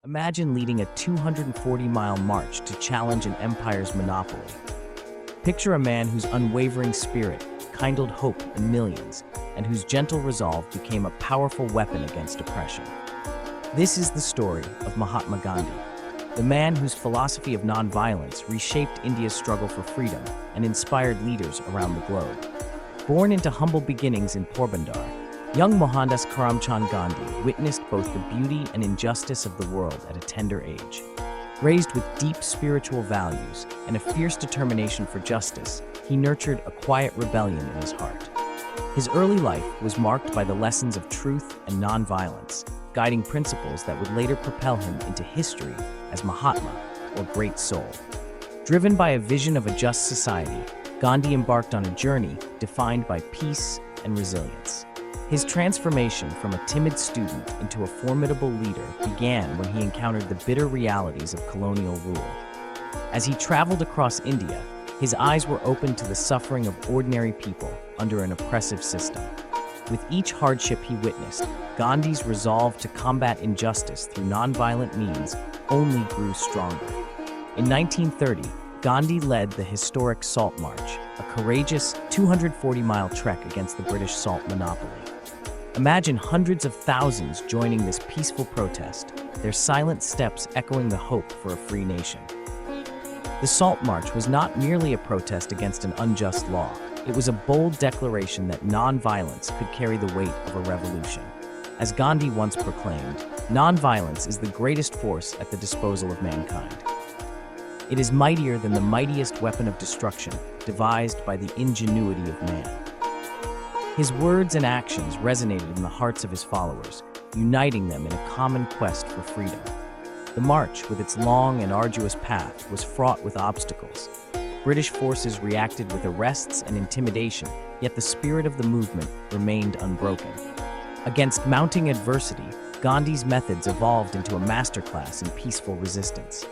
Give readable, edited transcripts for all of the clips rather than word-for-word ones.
Imagine leading a 240-mile march to challenge an empire's monopoly. Picture a man whose unwavering spirit kindled hope in millions, and whose gentle resolve became a powerful weapon against oppression. This is the story of Mahatma Gandhi, the man whose philosophy of nonviolence reshaped India's struggle for freedom and inspired leaders around the globe. Born into humble beginnings in Porbandar, young Mohandas Karamchand Gandhi witnessed both the beauty and injustice of the world at a tender age. Raised with deep spiritual values and a fierce determination for justice, he nurtured a quiet rebellion in his heart. His early life was marked by the lessons of truth and nonviolence, guiding principles that would later propel him into history as Mahatma, or Great Soul. Driven by a vision of a just society, Gandhi embarked on a journey defined by peace and resilience. His transformation from a timid student into a formidable leader began when he encountered the bitter realities of colonial rule. As he traveled across India, his eyes were opened to the suffering of ordinary people under an oppressive system. With each hardship he witnessed, Gandhi's resolve to combat injustice through nonviolent means only grew stronger. In 1930, Gandhi led the historic Salt March, a courageous 240-mile trek against the British salt monopoly. Imagine hundreds of thousands joining this peaceful protest, their silent steps echoing the hope for a free nation. The Salt March was not merely a protest against an unjust law. It was a bold declaration that nonviolence could carry the weight of a revolution. As Gandhi once proclaimed, nonviolence is the greatest force at the disposal of mankind. It is mightier than the mightiest weapon of destruction devised by the ingenuity of man. His words and actions resonated in the hearts of his followers, uniting them in a common quest for freedom. The march, with its long and arduous path, was fraught with obstacles. British forces reacted with arrests and intimidation, yet the spirit of the movement remained unbroken. Against mounting adversity, Gandhi's methods evolved into a masterclass in peaceful resistance.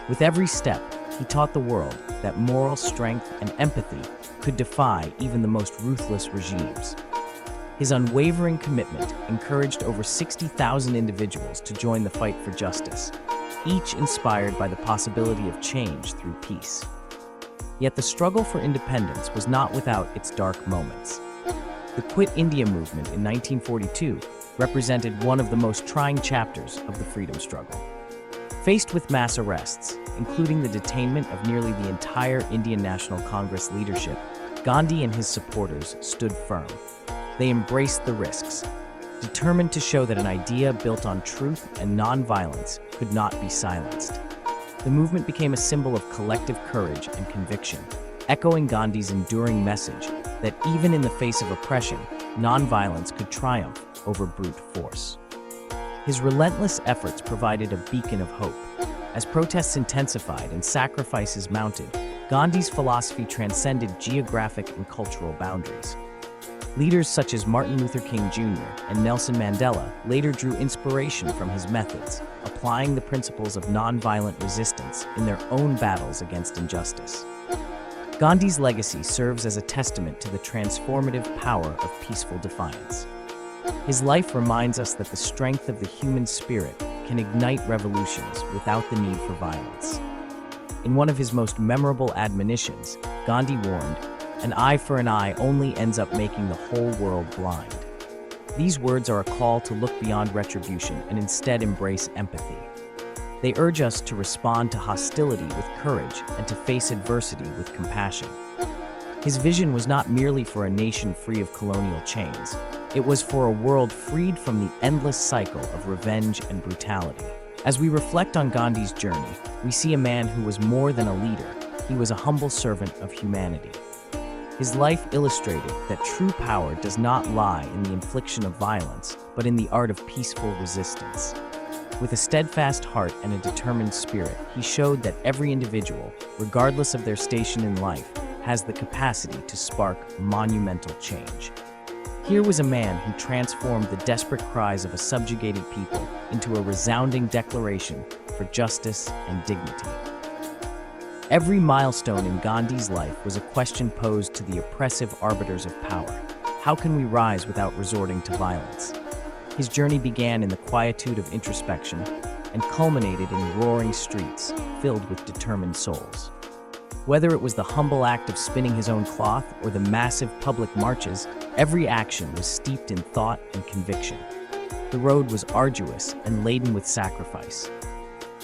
With every step, he taught the world that moral strength and empathy could defy even the most ruthless regimes. His unwavering commitment encouraged over 60,000 individuals to join the fight for justice, each inspired by the possibility of change through peace. Yet the struggle for independence was not without its dark moments. The Quit India movement in 1942 represented one of the most trying chapters of the freedom struggle. Faced with mass arrests, including the detainment of nearly the entire Indian National Congress leadership, Gandhi and his supporters stood firm. They embraced the risks, determined to show that an idea built on truth and nonviolence could not be silenced. The movement became a symbol of collective courage and conviction, echoing Gandhi's enduring message that even in the face of oppression, nonviolence could triumph over brute force. His relentless efforts provided a beacon of hope. As protests intensified and sacrifices mounted, Gandhi's philosophy transcended geographic and cultural boundaries. Leaders such as Martin Luther King Jr. and Nelson Mandela later drew inspiration from his methods, applying the principles of nonviolent resistance in their own battles against injustice. Gandhi's legacy serves as a testament to the transformative power of peaceful defiance. His life reminds us that the strength of the human spirit can ignite revolutions without the need for violence. In one of his most memorable admonitions, Gandhi warned, "An eye for an eye only ends up making the whole world blind." These words are a call to look beyond retribution and instead embrace empathy. They urge us to respond to hostility with courage and to face adversity with compassion. His vision was not merely for a nation free of colonial chains. It was for a world freed from the endless cycle of revenge and brutality. As we reflect on Gandhi's journey, we see a man who was more than a leader. He was a humble servant of humanity. His life illustrated that true power does not lie in the infliction of violence, but in the art of peaceful resistance. With a steadfast heart and a determined spirit, he showed that every individual, regardless of their station in life, has the capacity to spark monumental change. Here was a man who transformed the desperate cries of a subjugated people into a resounding declaration for justice and dignity. Every milestone in Gandhi's life was a question posed to the oppressive arbiters of power. How can we rise without resorting to violence? His journey began in the quietude of introspection, and culminated in roaring streets filled with determined souls. Whether it was the humble act of spinning his own cloth or the massive public marches, every action was steeped in thought and conviction. The road was arduous and laden with sacrifice.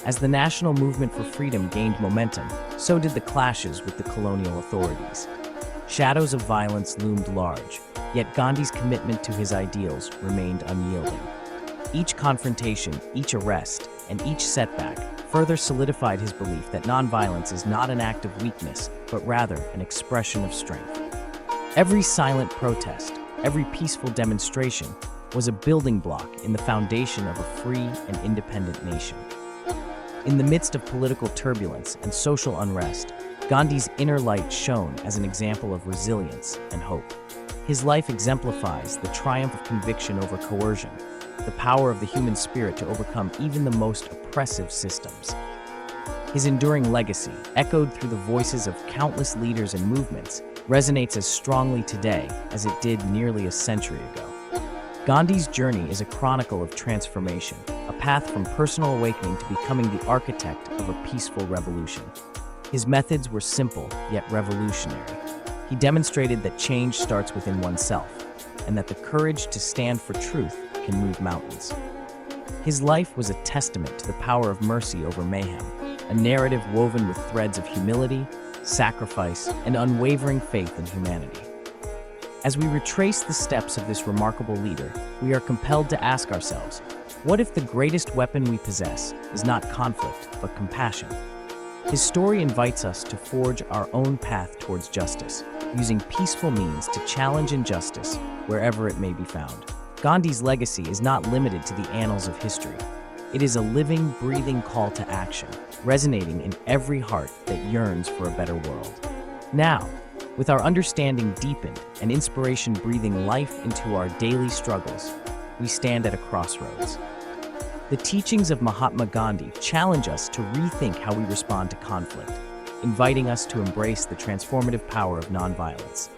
As the national movement for freedom gained momentum, so did the clashes with the colonial authorities. Shadows of violence loomed large, yet Gandhi's commitment to his ideals remained unyielding. Each confrontation, each arrest, and each setback further solidified his belief that nonviolence is not an act of weakness, but rather an expression of strength. Every silent protest, every peaceful demonstration was a building block in the foundation of a free and independent nation. In the midst of political turbulence and social unrest, Gandhi's inner light shone as an example of resilience and hope. His life exemplifies the triumph of conviction over coercion, the power of the human spirit to overcome even the most oppressive systems. His enduring legacy, echoed through the voices of countless leaders and movements, resonates as strongly today as it did nearly a century ago. Gandhi's journey is a chronicle of transformation, a path from personal awakening to becoming the architect of a peaceful revolution. His methods were simple, yet revolutionary. He demonstrated that change starts within oneself, and that the courage to stand for truth can move mountains. His life was a testament to the power of mercy over mayhem, a narrative woven with threads of humility, sacrifice, and unwavering faith in humanity. As we retrace the steps of this remarkable leader, we are compelled to ask ourselves, what if the greatest weapon we possess is not conflict, but compassion? His story invites us to forge our own path towards justice, using peaceful means to challenge injustice wherever it may be found. Gandhi's legacy is not limited to the annals of history. It is a living, breathing call to action, resonating in every heart that yearns for a better world. Now, with our understanding deepened and inspiration breathing life into our daily struggles, we stand at a crossroads. The teachings of Mahatma Gandhi challenge us to rethink how we respond to conflict, inviting us to embrace the transformative power of nonviolence.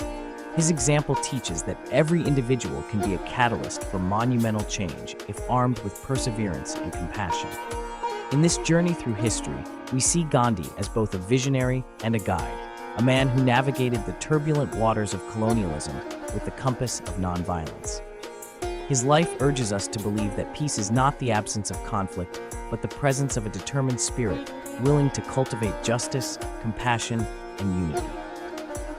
His example teaches that every individual can be a catalyst for monumental change if armed with perseverance and compassion. In this journey through history, we see Gandhi as both a visionary and a guide, a man who navigated the turbulent waters of colonialism with the compass of nonviolence. His life urges us to believe that peace is not the absence of conflict, but the presence of a determined spirit willing to cultivate justice, compassion, and unity.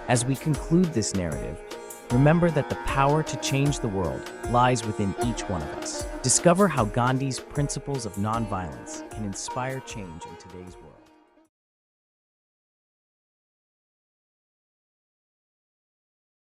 As we conclude this narrative, remember that the power to change the world lies within each one of us. Discover how Gandhi's principles of nonviolence can inspire change in today's world.